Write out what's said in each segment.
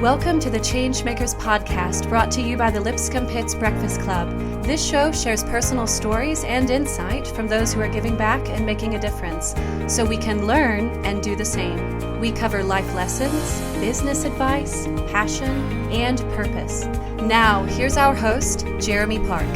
Welcome to the ChangeMakers Podcast, brought to you by the Lipscomb Pitts Breakfast Club. This show shares personal stories and insight from those who are giving back and making a difference, so we can learn and do the same. We cover life lessons, business advice, passion, and purpose. Now, here's our host, Jeremy Park.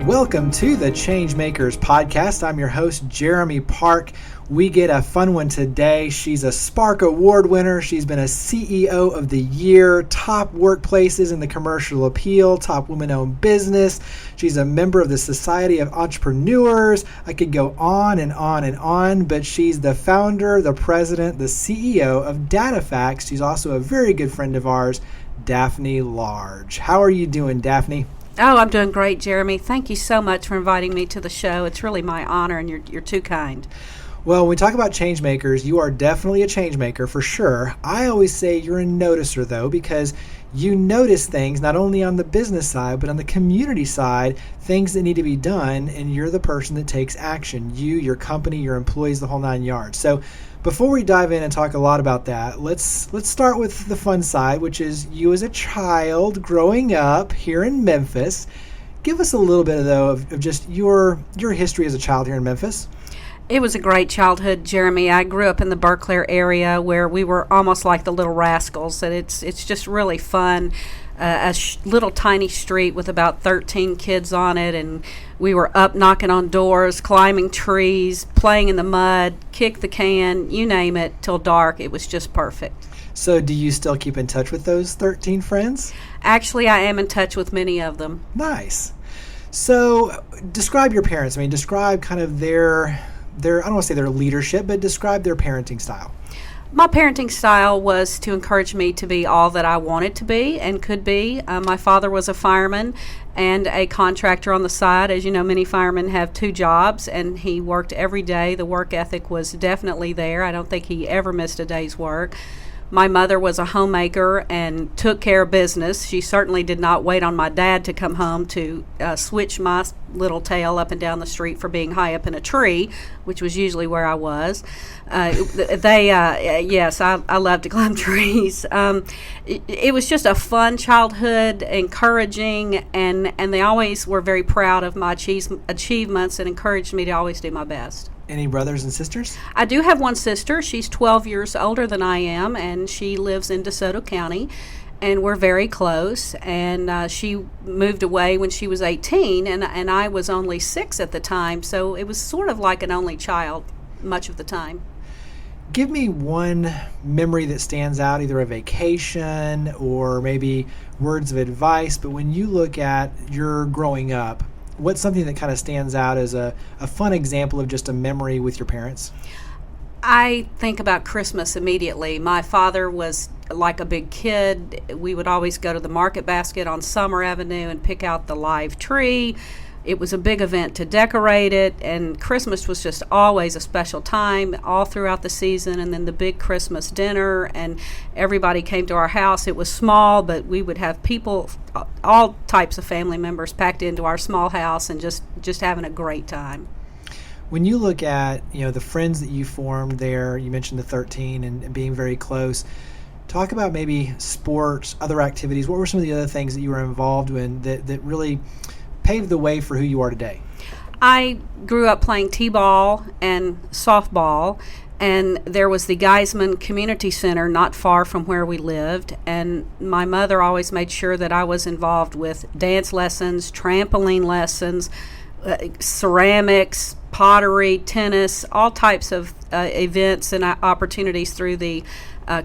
Welcome to the ChangeMakers Podcast. I'm your host, Jeremy Park. We get a fun one today. She's a Spark Award winner. She's been a CEO of the Year, top workplaces in the commercial appeal, top women-owned business. She's a member of the Society of Entrepreneurs. I could go on and on and on, but she's the founder, the president, the CEO of DataFacts. She's also a very good friend of ours, Daphne Large. How are you doing, Daphne? Oh, I'm doing great, Jeremy. Thank you so much for inviting me to the show. It's really my honor, and you're too kind. Well, when we talk about change makers, you are definitely a change maker for sure. I always say you're a noticer, though, because you notice things not only on the business side, but on the community side, things that need to be done, and you're the person that takes action. You, your company, your employees, the whole nine yards. So before we dive in and talk a lot about that, let's start with the fun side, which is you as a child growing up here in Memphis. Give us a little bit, though, of just your history as a child here in Memphis. It was a great childhood, Jeremy. I grew up in the Berkeley area where we were almost like the Little Rascals, and it's just really fun. Little tiny street with about 13 kids on it, and we were up knocking on doors, climbing trees, playing in the mud, kick the can, you name it, till dark. It was just perfect. So do you still keep in touch with those 13 friends? Actually, I am in touch with many of them. Nice. So describe your parents. Describe kind of their I don't want to say their leadership, but describe their parenting style. My parenting style was to encourage me to be all that I wanted to be and could be. My father was a fireman and a contractor on the side. As you know, many firemen have two jobs, and he worked every day. The work ethic was definitely there. I don't think he ever missed a day's work. My mother was a homemaker and took care of business. She certainly did not wait on my dad to come home to switch my little tail up and down the street for being high up in a tree, which was usually where I was. Yes, I love to climb trees. It was just a fun childhood, encouraging, and they always were very proud of my achievements and encouraged me to always do my best. Any brothers and sisters? I do have one sister. She's 12 years older than I am, and she lives in DeSoto County, and we're very close. And she moved away when she was 18, and I was only 6 at the time, so it was sort of like an only child much of the time. Give me one memory that stands out, either a vacation or maybe words of advice, but when you look at your growing up, what's something that kind of stands out as a fun example of just a memory with your parents? I think about Christmas immediately. My father was like a big kid. We would always go to the Market Basket on Summer Avenue and pick out the live tree. It was a big event to decorate it, and Christmas was just always a special time all throughout the season, and then the big Christmas dinner, and everybody came to our house. It was small, but we would have people, all types of family members packed into our small house and just having a great time. When you look at, the friends that you formed there, you mentioned the 13 and being very close. Talk about maybe sports, other activities. What were some of the other things that you were involved in that really paved the way for who you are today? I grew up playing t-ball and softball, and there was the Geisman Community Center not far from where we lived, and my mother always made sure that I was involved with dance lessons, trampoline lessons, ceramics, pottery, tennis, all types of events and opportunities through the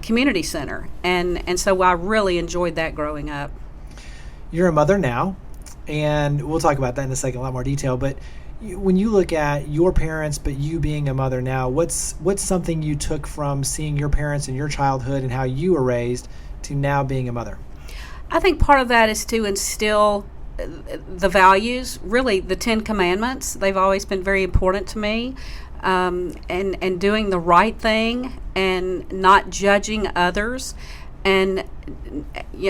community center, and so I really enjoyed that growing up. You're a mother now, and we'll talk about that in a second, a lot more detail, but when you look at your parents, but you being a mother now, what's something you took from seeing your parents in your childhood and how you were raised to now being a mother? I think part of that is to instill the values, really the 10 Commandments. They've always been very important to me, and doing the right thing and not judging others. And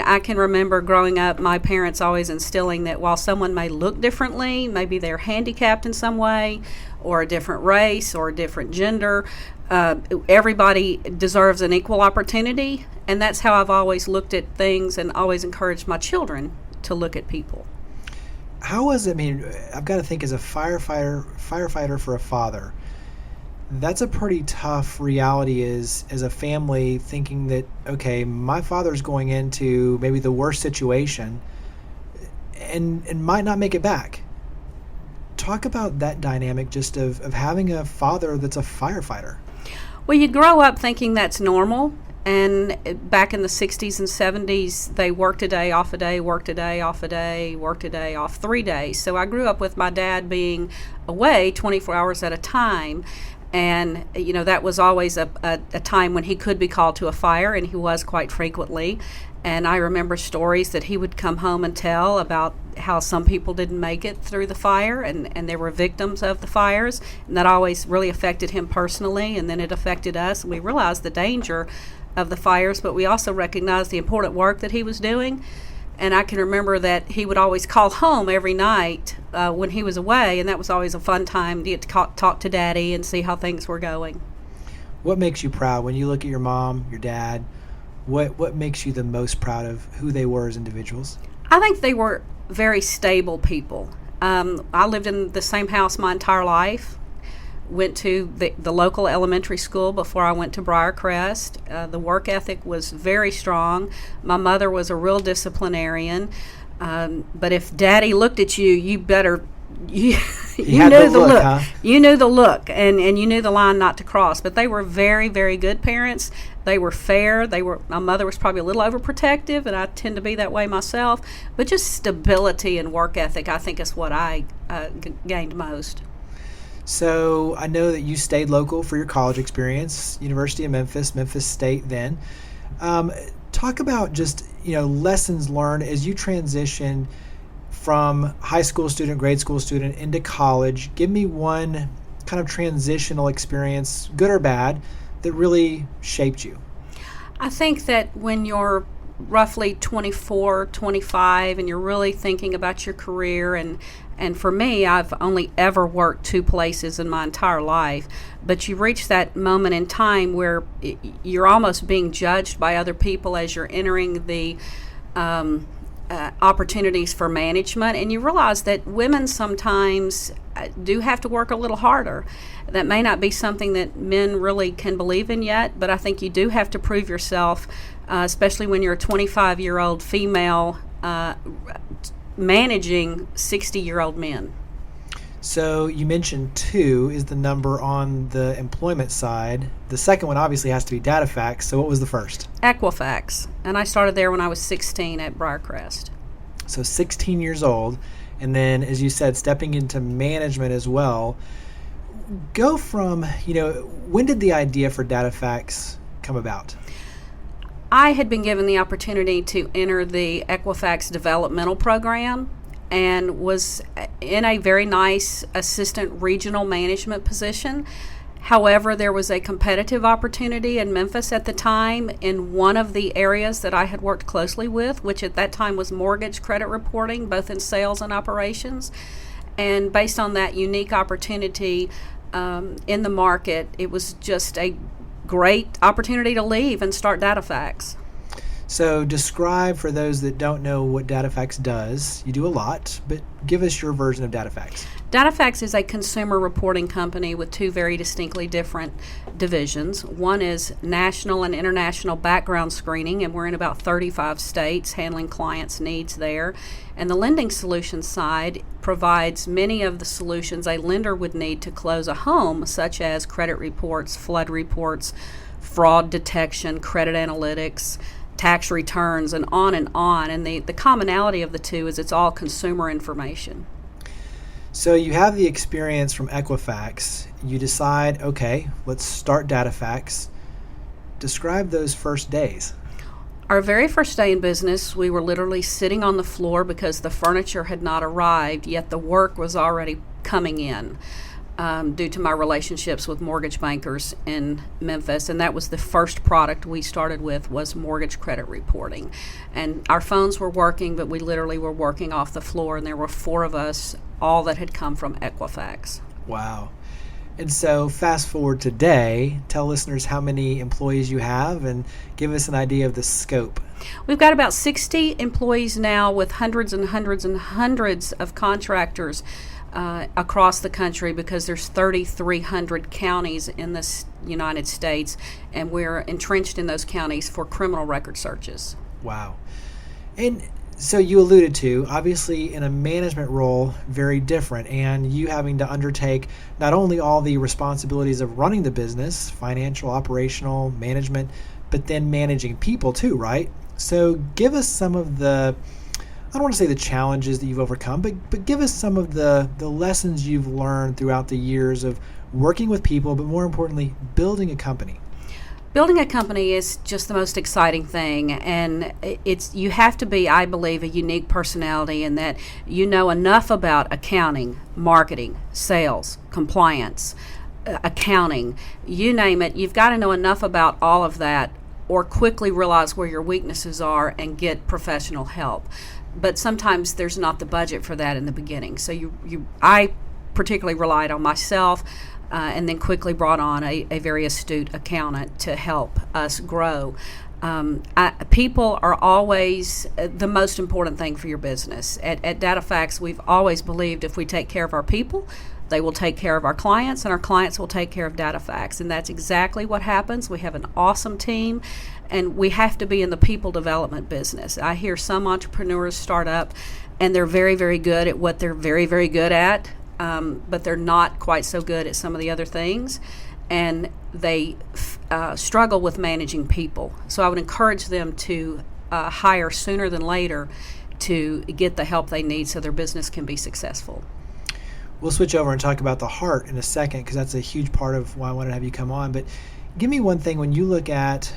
I can remember growing up, my parents always instilling that while someone may look differently, maybe they're handicapped in some way, or a different race or a different gender, everybody deserves an equal opportunity, and that's how I've always looked at things and always encouraged my children to look at people. How was it? I mean, I've got to think, as a firefighter for a father, that's a pretty tough reality as a family, thinking that, okay, my father's going into maybe the worst situation and might not make it back. Talk about that dynamic just of having a father that's a firefighter. Well, you grow up thinking that's normal, and back in the 60s and 70s, they worked a day, off a day, worked a day, off a day, worked a day, off 3 days. So I grew up with my dad being away 24 hours at a time, and that was always a time when he could be called to a fire, and he was quite frequently. And I remember stories that he would come home and tell about how some people didn't make it through the fire, and there were victims of the fires, and that always really affected him personally, and then it affected us. And we realized the danger of the fires, but we also recognized the important work that he was doing. And I can remember that he would always call home every night when he was away, and that was always a fun time to get to talk to Daddy and see how things were going. What makes you proud when you look at your mom, your dad? What makes you the most proud of who they were as individuals? I think they were very stable people. I lived in the same house my entire life. Went to the local elementary school before I went to Briarcrest. The work ethic was very strong. My mother was a real disciplinarian. But if Daddy looked at you, you better... You knew the look. Huh? You knew the look, and you knew the line not to cross. But they were very, very good parents. They were fair. My mother was probably a little overprotective, and I tend to be that way myself. But just stability and work ethic, I think, is what I gained most. So I know that you stayed local for your college experience, University of Memphis, Memphis State then. Talk about just, lessons learned as you transitioned from high school student, grade school student into college. Give me one kind of transitional experience, good or bad, that really shaped you. I think that when you're roughly 24, 25, and you're really thinking about your career, and for me, I've only ever worked 2 places in my entire life, but you reach that moment in time where you're almost being judged by other people as you're entering the opportunities for management, and you realize that women sometimes do have to work a little harder. That may not be something that men really can believe in yet, but I think you do have to prove yourself, especially when you're a 25-year-old female managing 60-year-old men. So you mentioned 2 is the number on the employment side. The second one obviously has to be DataFax. So what was the first? Equifax. And I started there when I was 16 at Briarcrest. So 16 years old. And then, as you said, stepping into management as well. Go from, when did the idea for DataFax come about? I had been given the opportunity to enter the Equifax developmental program, and was in a very nice assistant regional management position. However, there was a competitive opportunity in Memphis at the time in one of the areas that I had worked closely with, which at that time was mortgage credit reporting, both in sales and operations. And based on that unique opportunity in the market, it was just a great opportunity to leave and start DataFax. So describe, for those that don't know, what DataFax does. You do a lot, but give us your version of DataFax. DataFax is a consumer reporting company with 2 very distinctly different divisions. One is national and international background screening, and we're in about 35 states handling clients' needs there. And the lending solutions side provides many of the solutions a lender would need to close a home, such as credit reports, flood reports, fraud detection, credit analytics, tax returns, and on and on. And the commonality of the 2 is it's all consumer information. So you have the experience from Equifax. You decide, okay, let's start DataFax. Describe those first days. Our very first day in business, we were literally sitting on the floor because the furniture had not arrived, yet the work was already coming in. Due to my relationships with mortgage bankers in Memphis, and that was the first product we started with, was mortgage credit reporting. And our phones were working, but we literally were working off the floor, and there were 4 of us, all that had come from Equifax. Wow. And so fast forward today, tell listeners how many employees you have and give us an idea of the scope. We've got about 60 employees now with hundreds and hundreds and hundreds of contractors across the country, because there's 3,300 counties in the United States, and we're entrenched in those counties for criminal record searches. Wow. And so you alluded to, obviously in a management role, very different, and you having to undertake not only all the responsibilities of running the business, financial, operational, management, but then managing people too, right? So give us some of the, I don't want to say the challenges that you've overcome, but give us some of the lessons you've learned throughout the years of working with people, but more importantly, building a company. Building a company is just the most exciting thing, and you have to be, I believe, a unique personality in that you know enough about accounting, marketing, sales, compliance, accounting, you name it. You've got to know enough about all of that, or quickly realize where your weaknesses are and get professional help. But sometimes there's not the budget for that in the beginning. So I particularly relied on myself. And then quickly brought on a very astute accountant to help us grow. People are always the most important thing for your business. At DataFax, we've always believed if we take care of our people, they will take care of our clients, and our clients will take care of DataFax. And that's exactly what happens. We have an awesome team, and we have to be in the people development business. I hear some entrepreneurs start up, and they're very, very good at what they're very, very good at. But they're not quite so good at some of the other things, and they struggle with managing people. So I would encourage them to hire sooner than later to get the help they need so their business can be successful. We'll switch over and talk about the heart in a second, because that's a huge part of why I wanted to have you come on. But give me one thing when you look at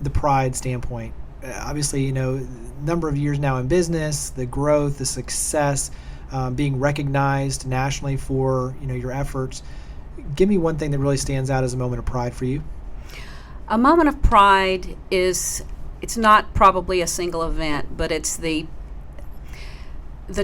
the pride standpoint. Obviously, number of years now in business, the growth, the success, being recognized nationally for your efforts. Give me one thing that really stands out as a moment of pride for you. A moment of pride it's not probably a single event, but it's the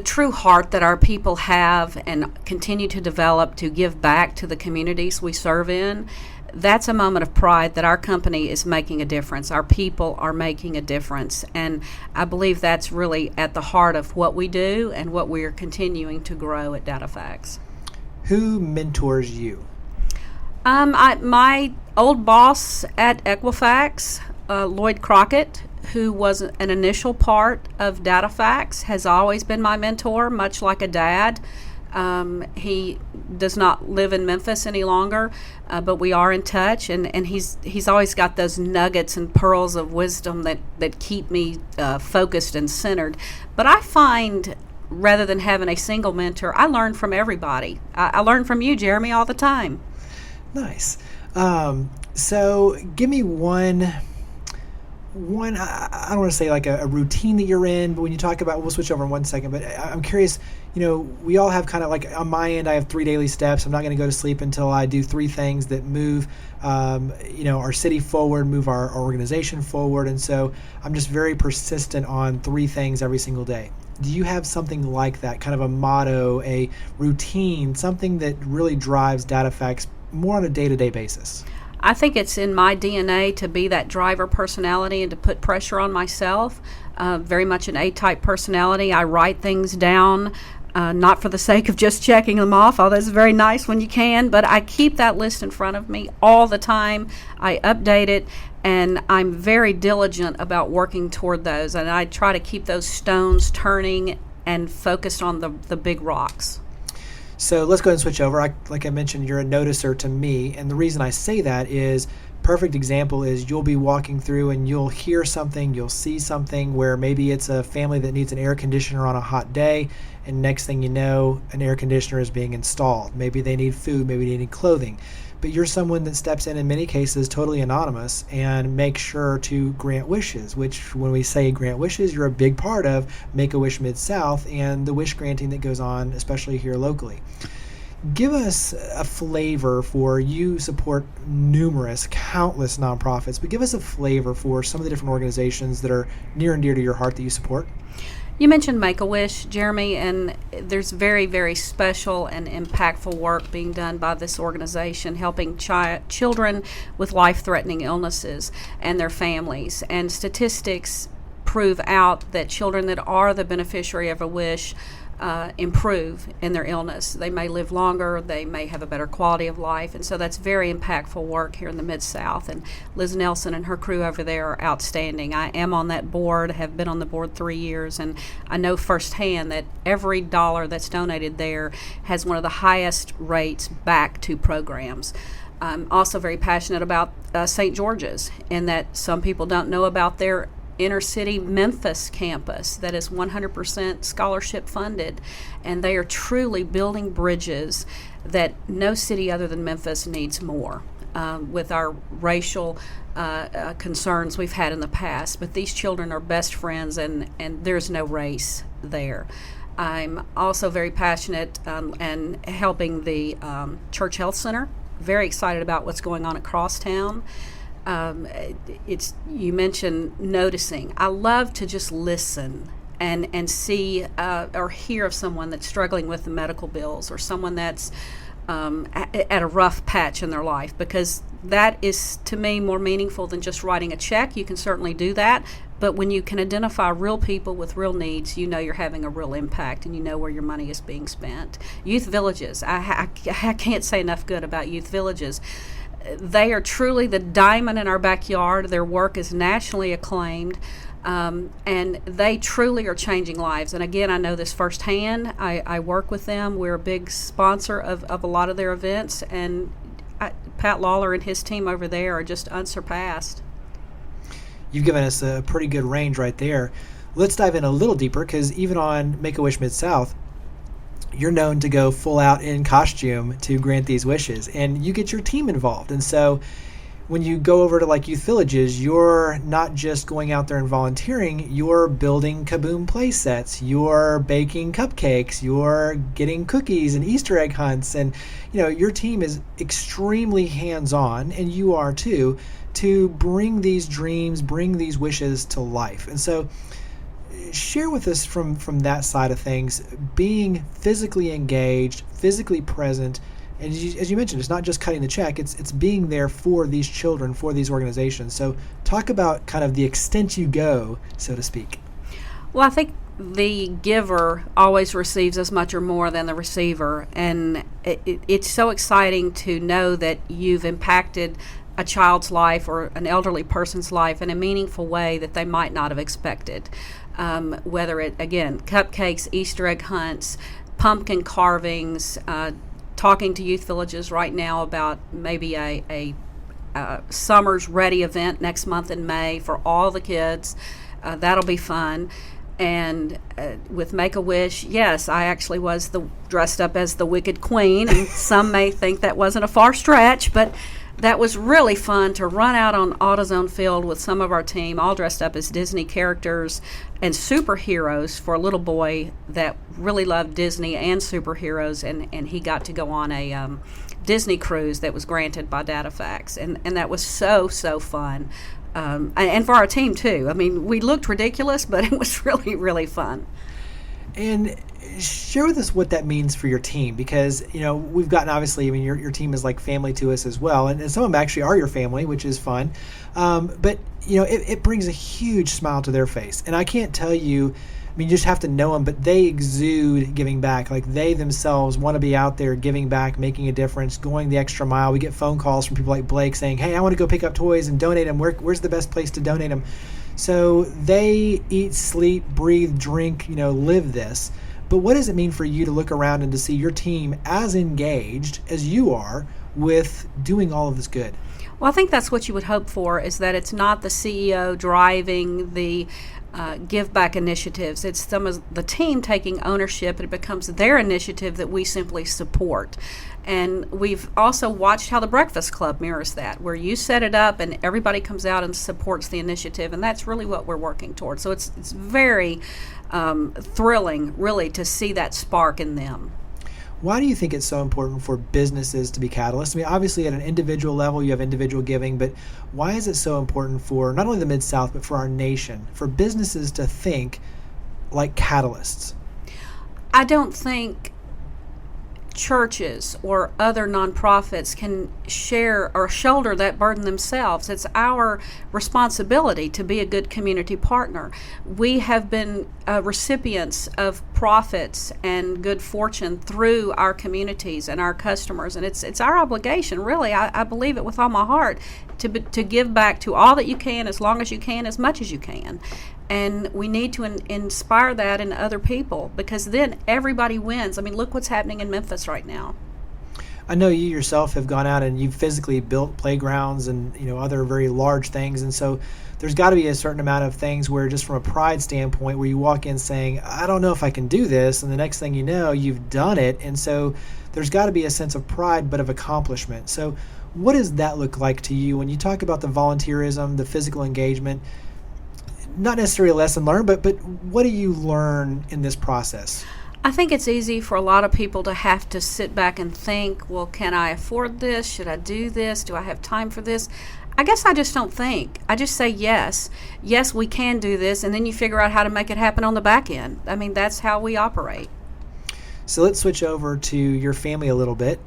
true heart that our people have and continue to develop to give back to the communities we serve in. That's a moment of pride that our company is making a difference. Our people are making a difference. And I believe that's really at the heart of what we do and what we are continuing to grow at DataFax. Who mentors you? My old boss at Equifax, Lloyd Crockett, who was an initial part of DataFax, has always been my mentor, much like a dad. He does not live in Memphis any longer, but we are in touch, and he's always got those nuggets and pearls of wisdom that keep me focused and centered. But I find, rather than having a single mentor, I learn from everybody. I learn from you, Jeremy, all the time. Nice. So give me one, I don't want to say like a routine that you're in, but when you talk about, we'll switch over in 1 second, but I'm curious, we all have kind of like, on my end, I have 3 daily steps. I'm not going to go to sleep until I do 3 things that move, our city forward, move our organization forward. And so I'm just very persistent on 3 things every single day. Do you have something like that, kind of a motto, a routine, something that really drives DataFax more on a day-to-day basis? I think it's in my DNA to be that driver personality and to put pressure on myself. Very much an A-type personality. I write things down, not for the sake of just checking them off, although it's very nice when you can, but I keep that list in front of me all the time. I update it, and I'm very diligent about working toward those, and I try to keep those stones turning and focused on the big rocks. So let's go ahead and switch over. Like I mentioned, you're a noticer to me. And the reason I say that is, perfect example is you'll be walking through and you'll hear something, you'll see something where maybe it's a family that needs an air conditioner on a hot day. And next thing you know, an air conditioner is being installed. Maybe they need food, maybe they need clothing. But you're someone that steps in many cases, totally anonymous, and makes sure to grant wishes, which when we say grant wishes, you're a big part of Make-A-Wish Mid-South and the wish granting that goes on, especially here locally. Give us a flavor for, you support countless nonprofits, but give us a flavor for some of the different organizations that are near and dear to your heart that you support. You mentioned Make-A-Wish, Jeremy, and there's very, very special and impactful work being done by this organization helping children with life-threatening illnesses and their families. And statistics prove out that children that are the beneficiary of a wish improve in their illness. They may live longer, they may have a better quality of life, and so that's very impactful work here in the Mid-South. And Liz Nelson and her crew over there are outstanding. I am on that board, have been on the board 3 years, and I know firsthand that every dollar that's donated there has one of the highest rates back to programs. I'm also very passionate about St. George's, in that some people don't know about their inner city Memphis campus that is 100% scholarship funded, and they are truly building bridges that no city other than Memphis needs more. With our racial concerns we've had in the past, but these children are best friends, and there's no race there. I'm also very passionate and helping the Church Health Center. Very excited about what's going on across town. You mentioned noticing. I love to just listen and see or hear of someone that's struggling with the medical bills, or someone that's at a rough patch in their life, because that is, to me, more meaningful than just writing a check. You can certainly do that, but when you can identify real people with real needs, you know you're having a real impact, and you know where your money is being spent. Youth villages. I can't say enough good about youth villages. They are truly the diamond in our backyard. Their work is nationally acclaimed, and they truly are changing lives. And again, I know this firsthand. I work with them. We're a big sponsor of a lot of their events, and Pat Lawler and his team over there are just unsurpassed. You've given us a pretty good range right there. Let's dive in a little deeper, because even on Make-A-Wish Mid-South, you're known to go full out in costume to grant these wishes, and you get your team involved. And so when you go over to like youth villages, you're not just going out there and volunteering, you're building Kaboom play sets, you're baking cupcakes, you're getting cookies and Easter egg hunts. And your team is extremely hands-on, and you are too, to bring these dreams, bring these wishes to life. And so share with us from that side of things, being physically engaged, physically present, and as you mentioned, it's not just cutting the check, it's being there for these children, for these organizations. So talk about kind of the extent you go, so to speak. Well, I think the giver always receives as much or more than the receiver, and it's so exciting to know that you've impacted a child's life or an elderly person's life in a meaningful way that they might not have expected. Whether it, again, cupcakes, Easter egg hunts, pumpkin carvings, talking to youth villages right now about maybe a summer's ready event next month in May for all the kids. That'll be fun. And with Make-A-Wish, yes, I actually was dressed up as the Wicked Queen, and some may think that wasn't a far stretch, but that was really fun to run out on AutoZone Field with some of our team, all dressed up as Disney characters and superheroes, for a little boy that really loved Disney and superheroes, and he got to go on a Disney cruise that was granted by DataFax, and that was so fun. And for our team, too. I mean, we looked ridiculous, but it was really, really fun. And share with us what that means for your team, because we've gotten, obviously, I mean, your team is like family to us as well, and some of them actually are your family, which is fun. But it brings a huge smile to their face, and I can't tell you. I mean, you just have to know them, but they exude giving back. Like, they themselves want to be out there giving back, making a difference, going the extra mile. We get phone calls from people like Blake saying, "Hey, I want to go pick up toys and donate them. Where's the best place to donate them?" So they eat, sleep, breathe, drink, live this. But what does it mean for you to look around and to see your team as engaged as you are with doing all of this good? Well, I think that's what you would hope for, is that it's not the CEO driving the give back initiatives. It's some of the team taking ownership, and it becomes their initiative that we simply support. And we've also watched how the Breakfast Club mirrors that, where you set it up and everybody comes out and supports the initiative, and that's really what we're working towards. So it's very thrilling, really, to see that spark in them. Why do you think it's so important for businesses to be catalysts? I mean, obviously at an individual level, you have individual giving, but why is it so important for not only the Mid-South, but for our nation, for businesses to think, like catalysts? I don't think churches or other nonprofits can share or shoulder that burden themselves. It's our responsibility to be a good community partner. We have been recipients of profits and good fortune through our communities and our customers, and it's our obligation, really. I believe it with all my heart, to give back to all that you can, as long as you can, as much as you can. And we need to inspire that in other people, because then everybody wins. I mean, look what's happening in Memphis right now. I know you yourself have gone out and you've physically built playgrounds and other very large things, and so there's got to be a certain amount of things where, just from a pride standpoint, where you walk in saying, I don't know if I can do this, and the next thing you know, you've done it. And so there's got to be a sense of pride, but of accomplishment. So what does that look like to you when you talk about the volunteerism, the physical engagement? Not necessarily a lesson learned, but what do you learn in this process? I think it's easy for a lot of people to have to sit back and think, well, can I afford this? Should I do this? Do I have time for this? I guess I just don't think. I just say yes. Yes, we can do this, and then you figure out how to make it happen on the back end. I mean, that's how we operate. So let's switch over to your family a little bit.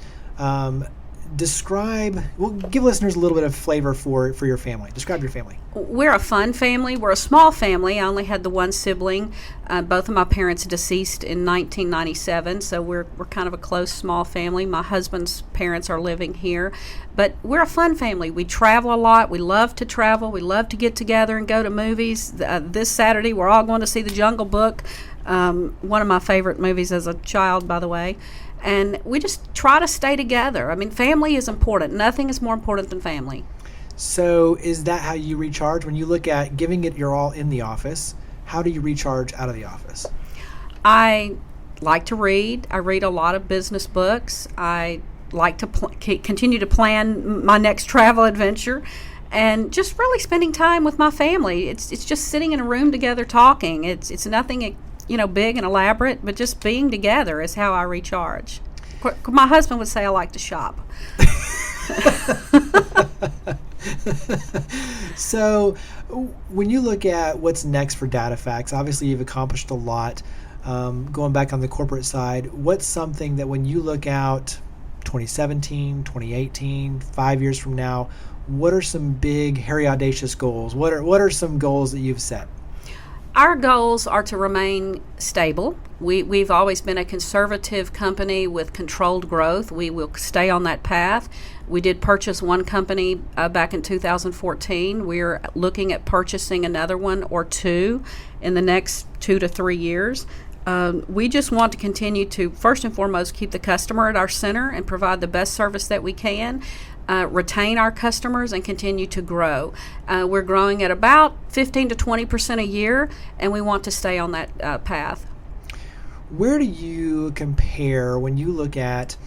Give listeners a little bit of flavor for your family. Describe your family. We're a fun family. We're a small family. I only had the one sibling. Both of my parents deceased in 1997, so we're kind of a close, small family. My husband's parents are living here. But we're a fun family. We travel a lot. We love to travel. We love to get together and go to movies. This Saturday, we're all going to see The Jungle Book, one of my favorite movies as a child, by the way. And we just try to stay together. I mean, family is important. Nothing is more important than family. So is that how you recharge? When you look at giving it your all in the office, how do you recharge out of the office? I like to read. I read a lot of business books. I like to continue to plan my next travel adventure, and just really spending time with my family. It's just sitting in a room together talking. It's nothing big and elaborate, but just being together is how I recharge. My husband would say I like to shop. So when you look at what's next for DataFacts, obviously you've accomplished a lot. Going back on the corporate side, what's something that when you look out 2017, 2018, 5 years from now, what are some big, hairy, audacious goals? What are some goals that you've set? Our goals are to remain stable. We've always been a conservative company with controlled growth. We will stay on that path. We did purchase one company back in 2014. We're looking at purchasing another one or two in the next 2 to 3 years. We just want to continue to, first and foremost, keep the customer at our center and provide the best service that we can. Retain our customers and continue to grow. We're growing at about 15 to 20% a year, and we want to stay on that path. Where do you compare when you look at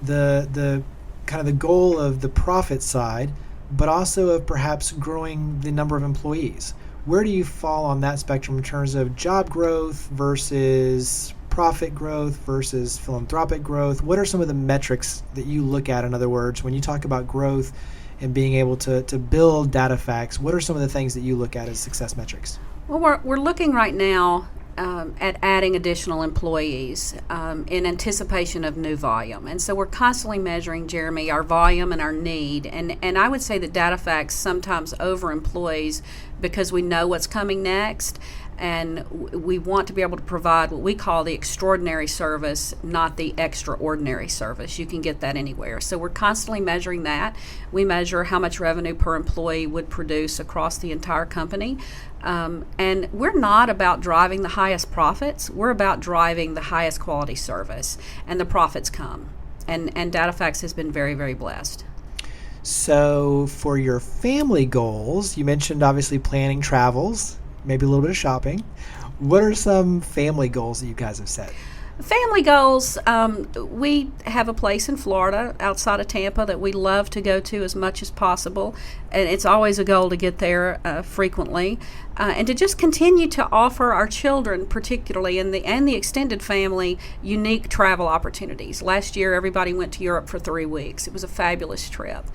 the kind of the goal of the profit side, but also of perhaps growing the number of employees? Where do you fall on that spectrum in terms of job growth versus profit growth versus philanthropic growth? What are some of the metrics that you look at, in other words, when you talk about growth and being able to build DataFacts? What are some of the things that you look at as success metrics? Well, we're looking right now at adding additional employees in anticipation of new volume. And so we're constantly measuring, Jeremy, our volume and our need. And I would say that DataFacts sometimes overemploys because we know what's coming next. And we want to be able to provide what we call the extraordinary service, not the extraordinary service. You can get that anywhere. So we're constantly measuring that. We measure how much revenue per employee would produce across the entire company. And we're not about driving the highest profits. We're about driving the highest quality service. And the profits come. And DataFacts has been very, very blessed. So for your family goals, you mentioned obviously planning travels, maybe a little bit of shopping. What are some family goals that you guys have set? Family goals, we have a place in Florida outside of Tampa that we love to go to as much as possible, and it's always a goal to get there frequently, and to just continue to offer our children, particularly and the extended family, unique travel opportunities. Last year, everybody went to Europe for 3 weeks. It was a fabulous trip.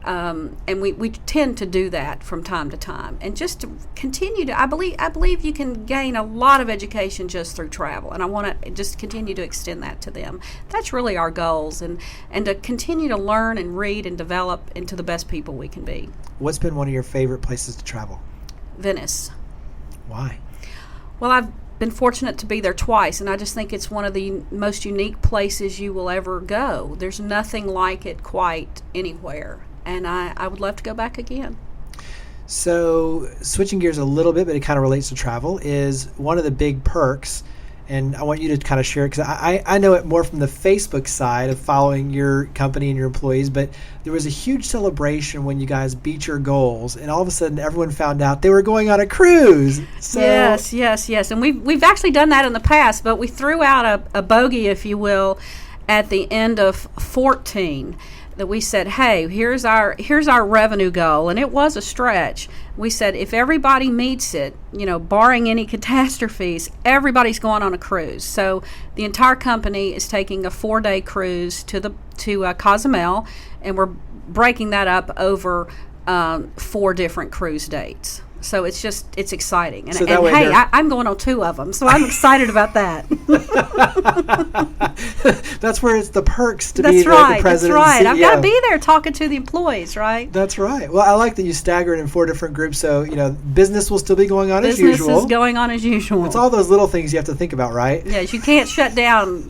And we tend to do that from time to time, and just to continue to, I believe you can gain a lot of education just through travel, and I want to just continue to extend that to them. That's really our goals, and to continue to learn and read and develop into the best people we can be. What's been one of your favorite places to travel? Venice. Why? Well, I've been fortunate to be there twice, and I just think it's one of the most unique places you will ever go. There's nothing like it quite anywhere. And I would love to go back again. So switching gears a little bit, but it kind of relates to travel, is one of the big perks, and I want you to kind of share it, because I know it more from the Facebook side of following your company and your employees, but there was a huge celebration when you guys beat your goals, and all of a sudden everyone found out they were going on a cruise. So Yes. And we've actually done that in the past, but we threw out a bogey, if you will, at the end of 2014. That we said, hey, here's our revenue goal, and it was a stretch. We said, if everybody meets it, barring any catastrophes, everybody's going on a cruise. So the entire company is taking a 4-day cruise to Cozumel, and we're breaking that up over 4 different cruise dates. So it's exciting. And hey, I'm going on 2 of them, so I'm excited about that. That's where it's the perks to be the president. That's right. I've got to be there talking to the employees, right? That's right. Well, I like that you stagger it in 4 different groups, so business will still be going on as usual. Business is going on as usual. It's all those little things you have to think about, right? Yes, you can't shut down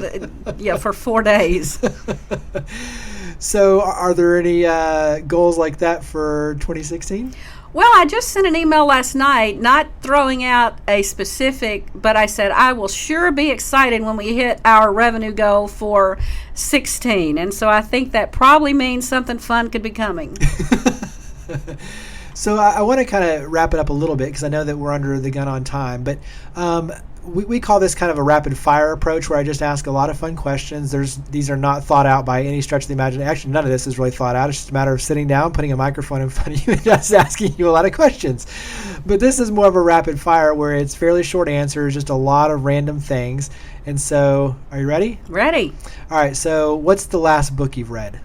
for 4 days. So are there any goals like that for 2016? Well, I just sent an email last night, not throwing out a specific, but I said I will sure be excited when we hit our revenue goal for 16. And so I think that probably means something fun could be coming. So I want to kind of wrap it up a little bit, because I know that we're under the gun on time, but we call this kind of a rapid fire approach, where I just ask a lot of fun questions. These are not thought out by any stretch of the imagination. Actually, none of this is really thought out. It's just a matter of sitting down, putting a microphone in front of you, and just asking you a lot of questions. But this is more of a rapid fire, where it's fairly short answers, just a lot of random things. And so, are you ready? Ready. All right. So what's the last book you've read?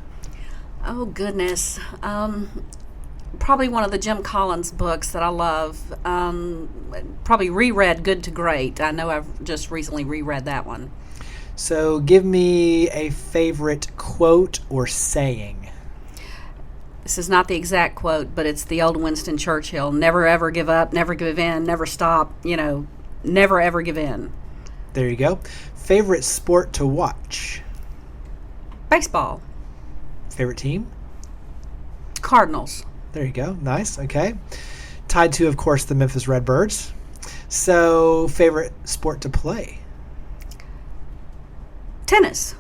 Oh, goodness. Probably one of the Jim Collins books that I love. Probably reread Good to Great. I know I've just recently reread that one. So give me a favorite quote or saying. This is not the exact quote, but it's the old Winston Churchill. Never ever give up, never give in, never stop, never ever give in. There you go. Favorite sport to watch? Baseball. Favorite team? Cardinals. There you go. Nice. Okay. Tied to, of course, the Memphis Redbirds. So, favorite sport to play? Tennis.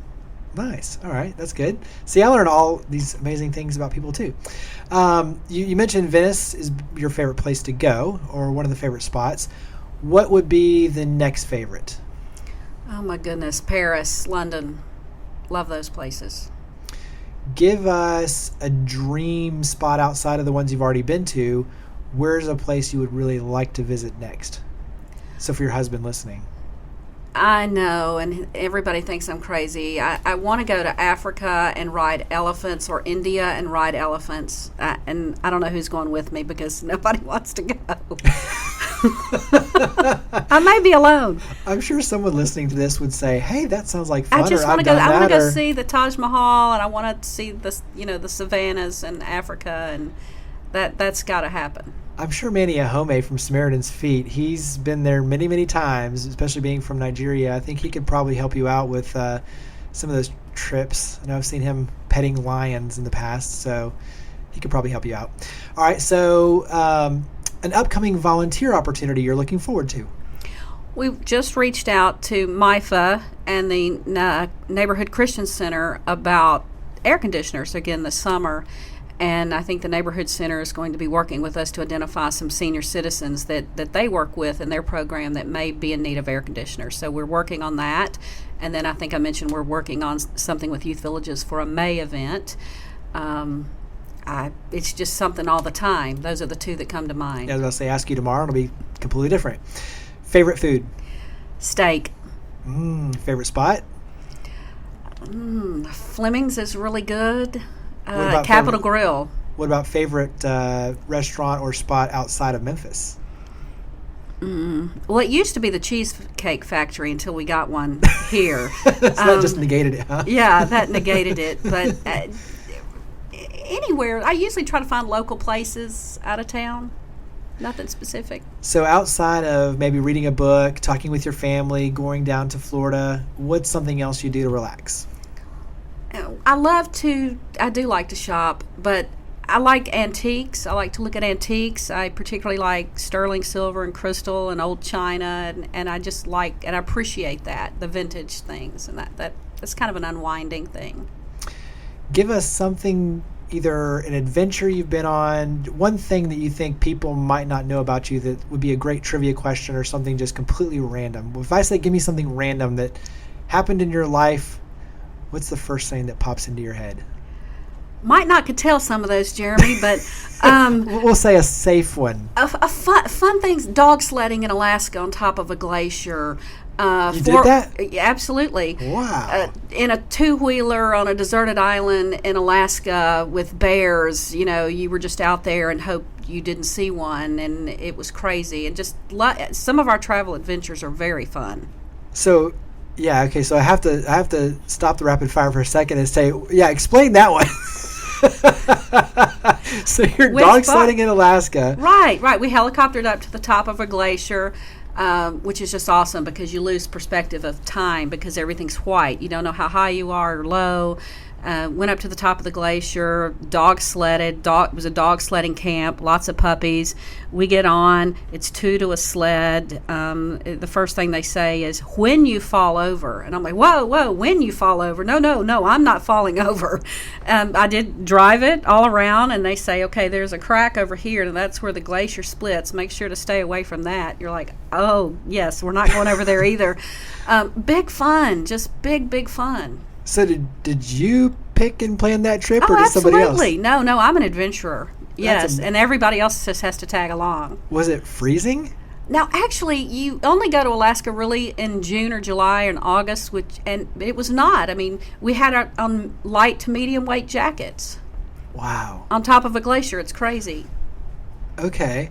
Nice. All right. That's good. See, I learned all these amazing things about people, too. You mentioned Venice is your favorite place to go, or one of the favorite spots. What would be the next favorite? Oh, my goodness. Paris, London. Love those places. Give us a dream spot outside of the ones you've already been to. Where's a place you would really like to visit next? So for your husband listening. I know, and everybody thinks I'm crazy. I want to go to Africa and ride elephants, or India and ride elephants. And I don't know who's going with me, because nobody wants to go. I may be alone. I'm sure someone listening to this would say, "Hey, that sounds like fun." I just want to go. I want to go see the Taj Mahal, and I want to see the savannas in Africa, and that's got to happen. I'm sure Manny Ahome from Samaritan's Feet, he's been there many, many times, especially being from Nigeria. I think he could probably help you out with some of those trips. I know I've seen him petting lions in the past, so he could probably help you out. All right, so an upcoming volunteer opportunity you're looking forward to. We've just reached out to MIFA and the Neighborhood Christian Center about air conditioners again this summer. And I think the Neighborhood Center is going to be working with us to identify some senior citizens that they work with in their program that may be in need of air conditioners. So we're working on that. And then I think I mentioned we're working on something with Youth Villages for a May event. It's just something all the time. Those are the two that come to mind. Yeah, I was going to say, ask you tomorrow, it'll be completely different. Favorite food? Steak. Favorite spot? Fleming's is really good. Capitol Capitol Grill. What about favorite restaurant or spot outside of Memphis? Well, it used to be the Cheesecake Factory until we got one here. So that just negated it, huh? Yeah, that negated it. But anywhere, I usually try to find local places out of town. Nothing specific. So outside of maybe reading a book, talking with your family, going down to Florida, what's something else you do to relax? I do like to shop, but I like antiques. I like to look at antiques. I particularly like sterling silver and crystal and old china, and I just like and I appreciate that, the vintage things, and that's kind of an unwinding thing. Give us something, either an adventure you've been on, one thing that you think people might not know about you that would be a great trivia question, or something just completely random. If I say give me something random that happened in your life, what's the first thing that pops into your head? Might not could tell some of those, Jeremy, but we'll say a safe one. A fun things, dog sledding in Alaska on top of a glacier. You did that? Absolutely. Wow. In a two-wheeler on a deserted island in Alaska with bears. You were just out there and hoped you didn't see one, and it was crazy. And just some of our travel adventures are very fun. So, yeah, okay. So I have to stop the rapid fire for a second and say, yeah, explain that one. So you're dog sledding in Alaska. Right. We helicoptered up to the top of a glacier, which is just awesome because you lose perspective of time because everything's white. You don't know how high you are or low. Went up to the top of the glacier, dog sledded. It was a dog sledding camp, lots of puppies. We get on. It's 2 to a sled. The first thing they say is, when you fall over. And I'm like, whoa, when you fall over. No, I'm not falling over. I did drive it all around, and they say, okay, there's a crack over here, and that's where the glacier splits. Make sure to stay away from that. You're like, oh, yes, we're not going over there either. Big fun, just big fun. So did you pick and plan that trip, or did absolutely. somebody else? No, I'm an adventurer. Yes, and everybody else just has to tag along. Was it freezing? Now, actually, you only go to Alaska really in June or July and August, and it was not. I mean, we had our light to medium weight jackets. Wow. On top of a glacier. It's crazy. Okay.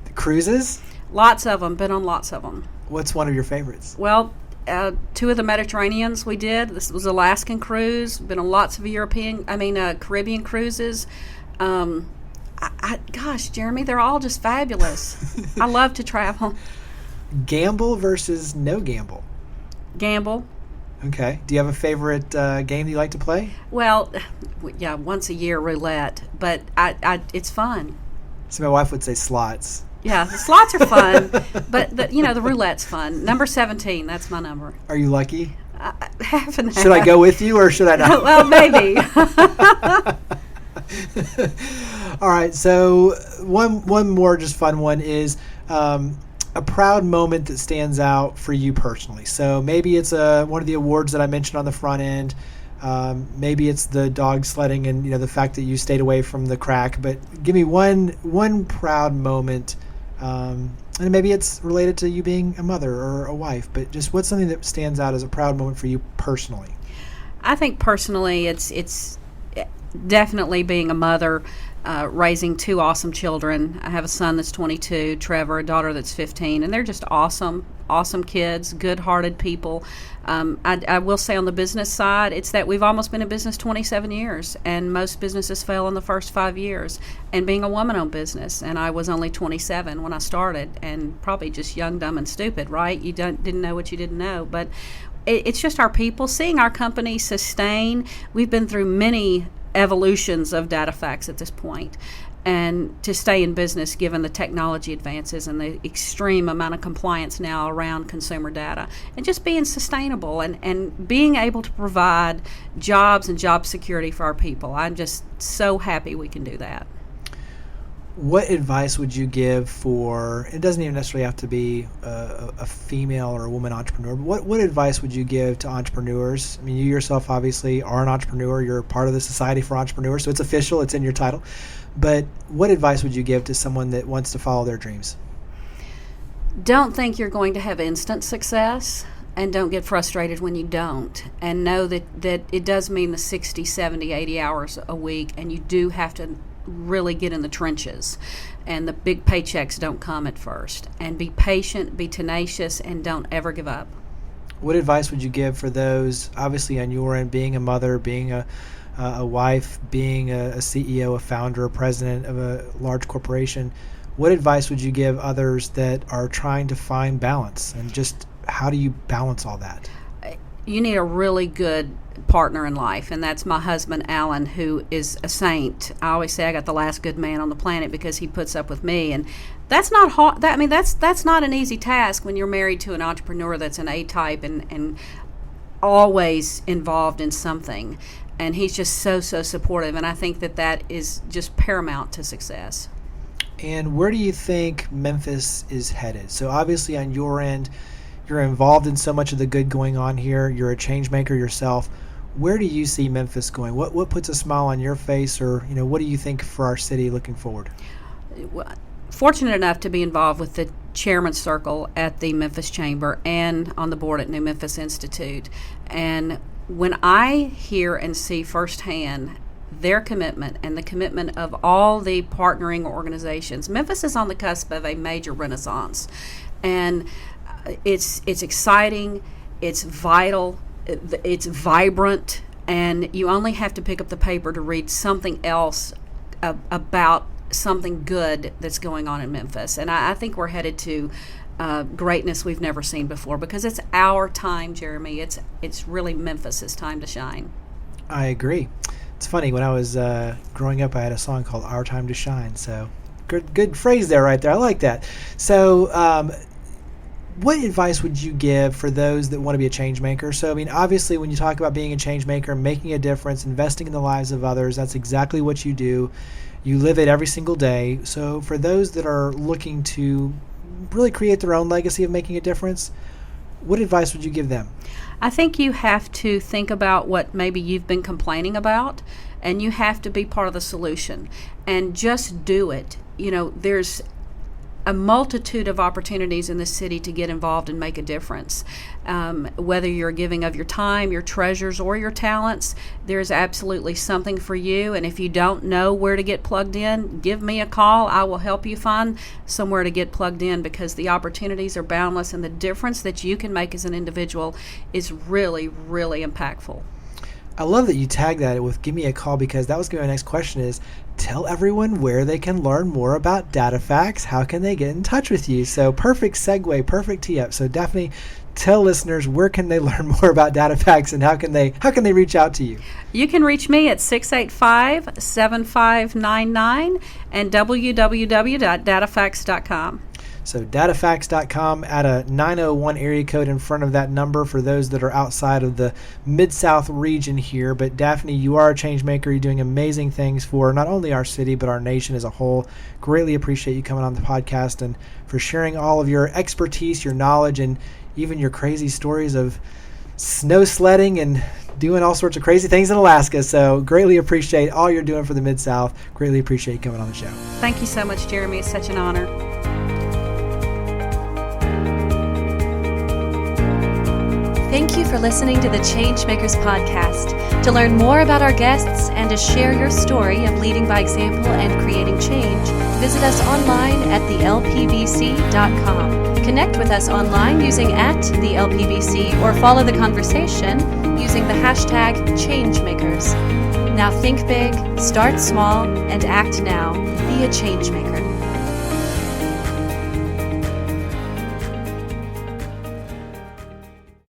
The cruises? Lots of them. Been on lots of them. What's one of your favorites? Well, 2 of the Mediterraneans we did. This was Alaskan cruise. Been on lots of Caribbean cruises. Gosh, Jeremy, they're all just fabulous. I love to travel. Gamble versus no gamble? Gamble. Okay. Do you have a favorite game that you like to play? Well, yeah, once a year roulette, but it's fun. So my wife would say slots. Yeah, the slots are fun, but the roulette's fun. Number 17, that's my number. Are you lucky? Half and half. Should I go with you, or should I not? Well, maybe. All right, so one more just fun one is a proud moment that stands out for you personally. So maybe it's one of the awards that I mentioned on the front end. Maybe it's the dog sledding and the fact that you stayed away from the crack. But give me one proud moment, and maybe it's related to you being a mother or a wife. But just what's something that stands out as a proud moment for you personally? I think personally, it's definitely being a mother, raising 2 awesome children. I have a son that's 22, Trevor, a daughter that's 15, and they're just awesome kids, good-hearted people. I will say on the business side, it's that we've almost been in business 27 years, and most businesses fail in the first 5 years. And being a woman-owned business, and I was only 27 when I started, and probably just young, dumb, and stupid, right? You didn't know what you didn't know, but it's just our people, seeing our company sustain. We've been through many evolutions of DataFax at this point, and to stay in business given the technology advances and the extreme amount of compliance now around consumer data, and just being sustainable and being able to provide jobs and job security for our people. I'm just so happy we can do that. What advice would you give for, it doesn't even necessarily have to be a female or a woman entrepreneur, but what advice would you give to entrepreneurs? I mean, you yourself obviously are an entrepreneur. You're part of the Society for Entrepreneurs, so it's official. It's in your title. But what advice would you give to someone that wants to follow their dreams? Don't think you're going to have instant success, and don't get frustrated when you don't, and know that it does mean the 60, 70, 80 hours a week, and you do have to really get in the trenches, and the big paychecks don't come at first. And be patient, be tenacious, and don't ever give up. What advice would you give for those, obviously on your end, being a mother, being a wife, being a CEO, a founder, a president of a large corporation? What advice would you give others that are trying to find balance, and just how do you balance all that? You need a really good partner in life, and that's my husband Alan, who is a saint. I always say I got the last good man on the planet because he puts up with me, and that's not hard. That's not an easy task when you're married to an entrepreneur that's an A-type and always involved in something. And he's just so supportive, and I think that is just paramount to success. And where do you think Memphis is headed? So obviously on your end, you're involved in so much of the good going on here. You're a change maker yourself. Where do you see Memphis going? What puts a smile on your face, or what do you think for our city looking forward? Fortunate enough to be involved with the chairman's circle at the Memphis Chamber and on the board at New Memphis Institute. And when I hear and see firsthand their commitment and the commitment of all the partnering organizations, Memphis is on the cusp of a major renaissance. And it's exciting, it's vital, it's vibrant, and you only have to pick up the paper to read something else about something good that's going on in Memphis. And I think we're headed to greatness we've never seen before, because it's our time, Jeremy. It's really Memphis's time to shine. I agree. It's funny, when I was growing up, I had a song called Our Time to Shine. So good phrase there, right there. I like that. So what advice would you give for those that want to be a change maker? So, obviously when you talk about being a change maker, making a difference, investing in the lives of others, that's exactly what you do. You live it every single day. So for those that are looking to really create their own legacy of making a difference, what advice would you give them? I think you have to think about what maybe you've been complaining about, and you have to be part of the solution, and just do it. There's a multitude of opportunities in the city to get involved and make a difference. Whether you're giving of your time, your treasures, or your talents, there's absolutely something for you. And if you don't know where to get plugged in, give me a call. I will help you find somewhere to get plugged in, because the opportunities are boundless, and the difference that you can make as an individual is really, really impactful. I love that you tagged that with give me a call, because that was going to be my next question is, tell everyone where they can learn more about DataFacts. How can they get in touch with you? So perfect segue, perfect tee up. So Daphne, tell listeners, where can they learn more about DataFacts, and how can they reach out to you? You can reach me at 685-7599 and www.datafacts.com. So datafacts.com, add a 901 area code in front of that number for those that are outside of the Mid-South region here. But Daphne, you are a change maker. You're doing amazing things for not only our city, but our nation as a whole. Greatly appreciate you coming on the podcast and for sharing all of your expertise, your knowledge, and even your crazy stories of snow sledding and doing all sorts of crazy things in Alaska. So greatly appreciate all you're doing for the Mid-South. Greatly appreciate you coming on the show. Thank you so much, Jeremy. It's such an honor. Thank you for listening to the ChangeMakers Podcast. To learn more about our guests and to share your story of leading by example and creating change, visit us online at thelpbc.com. Connect with us online using @thelpbc or follow the conversation using the hashtag ChangeMakers. Now think big, start small, and act now. Be a changemaker.